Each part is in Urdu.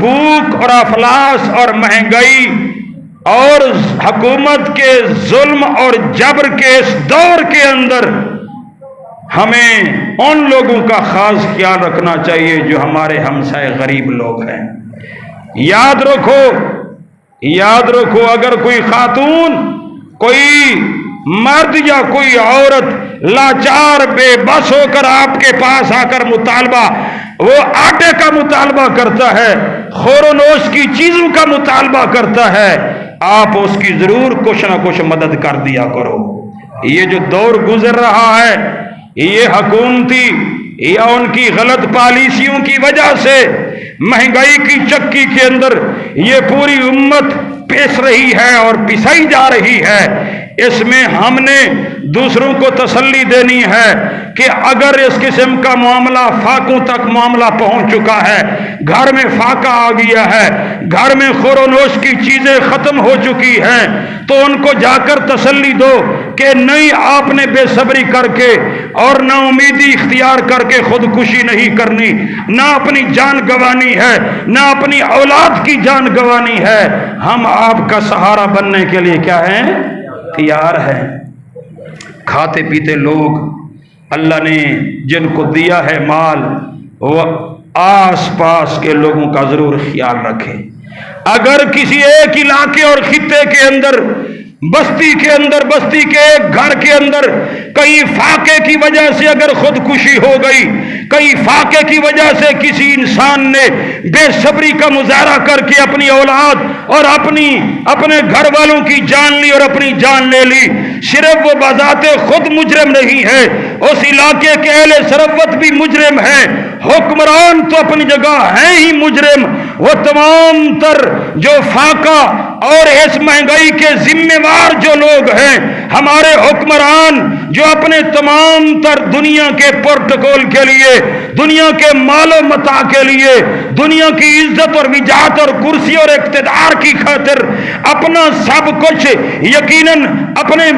بھوک اور افلاس اور مہنگائی اور حکومت کے ظلم اور جبر کے اس دور کے اندر ہمیں ان لوگوں کا خاص خیال رکھنا چاہیے جو ہمارے ہمسائے غریب لوگ ہیں۔ یاد رکھو اگر کوئی خاتون، کوئی مرد یا کوئی عورت لاچار بے بس ہو کر آپ کے پاس آ کر مطالبہ، وہ آٹے کا مطالبہ کرتا ہے، خور و نوش کی چیزوں کا مطالبہ کرتا ہے، آپ اس کی ضرور کچھ نہ کچھ مدد کر دیا کرو۔ یہ جو دور گزر رہا ہے، یہ حکومتی یا ان کی غلط پالیسیوں کی وجہ سے مہنگائی کی چکی کے اندر یہ پوری امت پس رہی ہے اور پسائی جا رہی ہے۔ اس میں ہم نے دوسروں کو تسلی دینی ہے کہ اگر اس قسم کا معاملہ فاقوں تک معاملہ پہنچ چکا ہے، گھر میں فاقہ آ گیا ہے، گھر میں خور و نوش کی چیزیں ختم ہو چکی ہیں، تو ان کو جا کر تسلی دو کہ نہیں، آپ نے بے صبری کر کے اور نا امیدی اختیار کر کے خودکشی نہیں کرنی، نہ اپنی جان گنوانی ہے، نہ اپنی اولاد کی جان گنوانی ہے۔ ہم آپ کا سہارا بننے کے لیے کیا ہیں؟ تیار ہے۔ کھاتے پیتے لوگ اللہ نے جن کو دیا ہے مال، وہ آس پاس کے لوگوں کا ضرور خیال رکھیں۔ اگر کسی ایک علاقے اور خطے کے اندر، بستی کے اندر، بستی کے ایک گھر کے اندر کئی فاقے کی وجہ سے اگر خودکشی ہو گئی، کئی فاقے کی وجہ سے کسی انسان نے بے صبری کا مظاہرہ کر کے اپنی اولاد اور اپنے گھر والوں کی جان لی اور اپنی جان لے لی، صرف وہ بذات خود مجرم نہیں ہے، اس علاقے کے اہل ثروت بھی مجرم ہیں، حکمران تو اپنی جگہ ہیں ہی مجرم، وہ تمام تر جو فاقہ اور اس مہنگائی کے ذمہ وار جو لوگ ہیں، ہمارے حکمران جو اپنے تمام تر دنیا کے پروٹوکول کے لیے، دنیا کے مال و متاع کے لیے، دنیا کی عزت اور وجاہت اور کرسی اور اقتدار کی خاطر اپنا سب کچھ یقیناً اپنے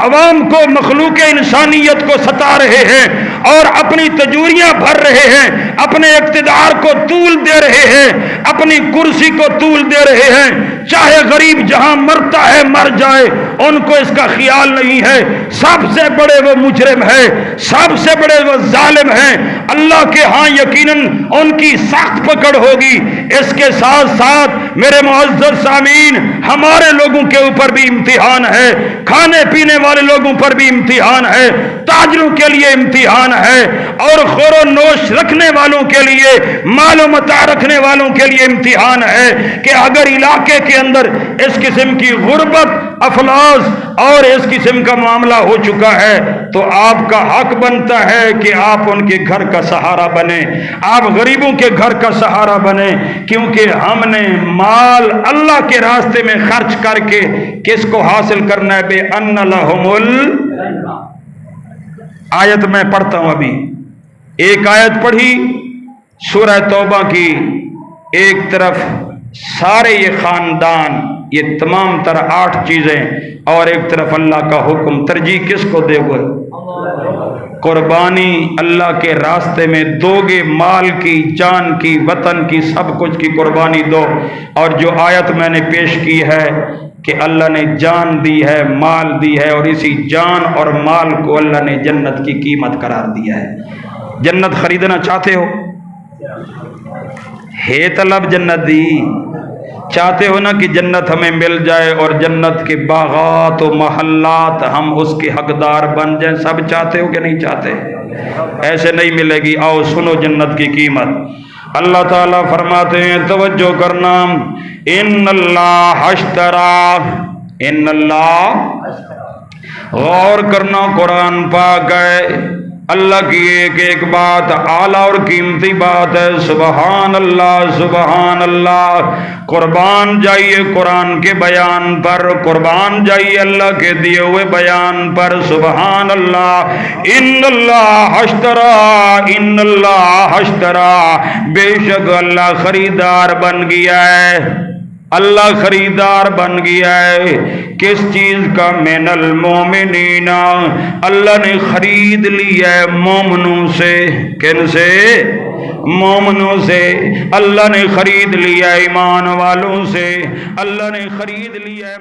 عوام کو، مخلوق انسانیت کو ستا رہے ہیں اور اپنی تجوریاں بھر رہے ہیں، اپنے اقتدار کو طول دے رہے ہیں، اپنی کرسی کو طول دے رہے ہیں، چاہے غریب جہاں مرتا ہے مر جائے، ان کو اس کا خیال نہیں ہے۔ سب سے بڑے وہ مجرم ہیں، سب سے بڑے وہ ظالم ہیں، اللہ کے ہاں یقیناً ان کی سخت پکڑ ہوگی۔ اس کے ساتھ ساتھ میرے معزز سامعین، ہمارے لوگوں کے اوپر بھی امتحان ہے، کھانے پینے والے لوگوں پر بھی امتحان ہے، تاجروں کے لیے امتحان ہے، اور خور و نوش رکھنے والوں کے لیے، مال و متاع رکھنے والوں کے لیے امتحان ہے کہ اگر علاقے کے اندر اس قسم کی غربت، افلاس اور اس قسم کا معاملہ ہو چکا ہے تو آپ کا حق بنتا ہے کہ آپ ان کے گھر کا سہارا بنیں، آپ غریبوں کے گھر کا سہارا بنیں، کیونکہ ہم نے مال اللہ کے راستے میں خرچ کر کے کس کو حاصل کرنا ہے؟ بے ان لہم آیت میں پڑھتا ہوں، ابھی ایک آیت پڑھی سورہ توبہ کی، ایک طرف سارے یہ خاندان، یہ تمام تر 8 چیزیں، اور ایک طرف اللہ کا حکم۔ ترجیح کس کو دے گے؟ قربانی اللہ کے راستے میں دو گے، مال کی، جان کی، وطن کی، سب کچھ کی قربانی دو۔ اور جو آیت میں نے پیش کی ہے کہ اللہ نے جان دی ہے، مال دی ہے، اور اسی جان اور مال کو اللہ نے جنت کی قیمت قرار دیا ہے۔ جنت خریدنا چاہتے ہو؟ ہے طلب جنت دی، چاہتے ہو نا کہ جنت ہمیں مل جائے اور جنت کے باغات و محلات ہم اس کے حقدار بن جائیں؟ سب چاہتے ہو کہ نہیں چاہتے؟ ایسے نہیں ملے گی۔ آؤ سنو جنت کی قیمت۔ اللہ تعالیٰ فرماتے ہیں، توجہ کرنا، ان اللہ اشترا، ان اللہ، غور کرنا، قرآن پاک ہے، اللہ کی ایک ایک بات اعلیٰ اور قیمتی بات ہے۔ سبحان اللہ، سبحان اللہ۔ قربان جائیے قرآن کے بیان پر، قربان جائیے اللہ کے دیے ہوئے بیان پر۔ سبحان اللہ۔ ان اللہ اشترا، ان اللہ اشترا، بے شک اللہ خریدار بن گیا ہے، اللہ خریدار بن گیا ہے۔ کس چیز کا؟ من المومنین، اللہ نے خرید لیا ہے مومنوں سے۔ کن سے؟ مومنوں سے، اللہ نے خرید لیا ایمان والوں سے، اللہ نے خرید لیا ہے